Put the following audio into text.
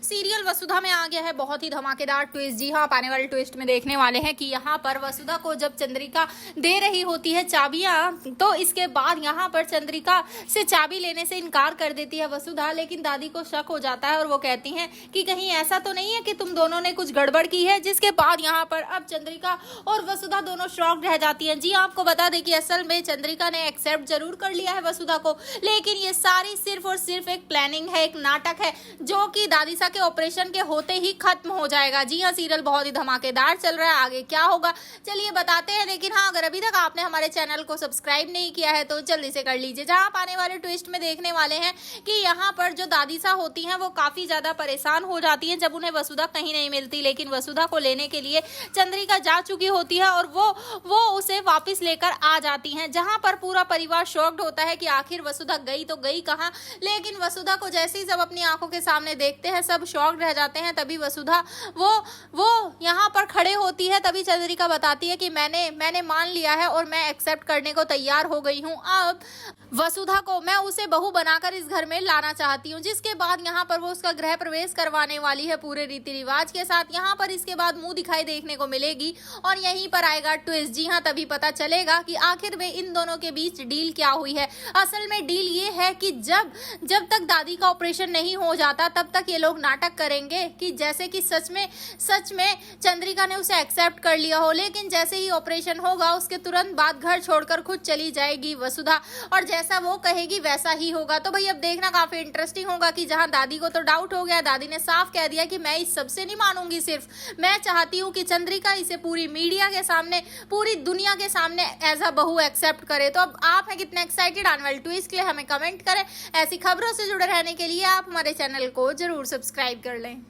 Serial वसुधा में आ गया है बहुत ही धमाकेदार ट्विस्ट। जी हाँ, आने वाले ट्विस्ट में देखने वाले हैं कि यहाँ पर वसुधा को जब चंद्रिका दे रही होती है चाबियां, तो इसके बाद यहाँ पर चंद्रिका से चाबी लेने से इनकार कर देती है वसुधा। लेकिन दादी को शक हो जाता है और वो कहती हैं कि कहीं ऐसा तो नहीं है कि तुम दोनों ने कुछ गड़बड़ की है। जिसके बाद यहाँ पर अब चंद्रिका और वसुधा दोनों शॉक्ड रह जाती हैं। जी आपको बता दें कि असल में चंद्रिका ने एक्सेप्ट जरूर कर लिया है वसुधा को, लेकिन ये सारी सिर्फ और सिर्फ एक प्लानिंग है, एक नाटक है जो कि दादीसा के ऑपरेशन के होते ही खत्म हो जाएगा। जी हाँ, सीरियल बहुत ही धमाकेदार चल रहा है, आगे क्या होगा चलिए बताते हैं। लेकिन हाँ, अगर अभी तक आपने हमारे चैनल को सब्सक्राइब नहीं किया है तो जल्दी से कर लीजिए। जहाँ आप आने वाले ट्विस्ट में देखने वाले हैं कि यहाँ पर जो दादीसा होती हैं वो काफी ज्यादा परेशान हो जाती हैं जब उन्हें वसुधा कहीं नहीं मिलती। लेकिन वसुधा को लेने के लिए चंद्रिका जा चुकी होती है और वो उसे वापस लेकर आ जाती हैं। जहाँ पर पूरा परिवार शॉक्ड होता है कि आखिर वसुधा गई तो गई कहाँ। लेकिन वसुधा को जैसे ही सब अपनी आंखों के सामने देखते हैं सब शॉक्ड रह जाते हैं। तभी वसुधा वो यहाँ पर खड़े होती है। तभी चंद्रिका बताती है कि मैंने मान लिया है और मैं एक्सेप्ट करने को तैयार हो गई हूँ। अब वसुधा को मैं उसे बहू बनाकर इस घर में लाना चाहती हूँ। जिसके बाद यहाँ पर वो उसका गृह प्रवेश करवाने वाली है पूरे रीति रिवाज के साथ। यहाँ पर इसके बाद मुंह दिखाई देखने को मिलेगी और यहीं पर आएगा ट्विस्ट। जी हाँ, तभी पता चलेगा कि आखिर में इन दोनों के बीच डील क्या हुई है। असल में डील ये है कि जब तक दादी का ऑपरेशन नहीं हो जाता तब तक ये लोग नाटक करेंगे कि जैसे कि सच में चंद्रिका ने उसे एक्सेप्ट कर लिया हो। लेकिन जैसे ही ऑपरेशन होगा उसके तुरंत बाद घर छोड़कर खुद चली जाएगी वसुधा और जैसा वो कहेगी वैसा ही होगा। तो भाई अब देखना काफी इंटरेस्टिंग होगा कि जहां दादी को तो डाउट हो गया, दादी ने साफ कह दिया कि मैं इस सबसे नहीं मानूंगी, सिर्फ मैं चाहती हूँ कि चंद्रिका इसे पूरी मीडिया के सामने, पूरी दुनिया के सामने एज अ बहू एक्सेप्ट करे। तो अब आप हैं कितने एक्साइटेड आने वाले ट्विस्ट के लिए, हमें कमेंट करें। ऐसी खबरों से जुड़े रहने के लिए आप हमारे चैनल को जरूर सब्सक्राइब कर लें।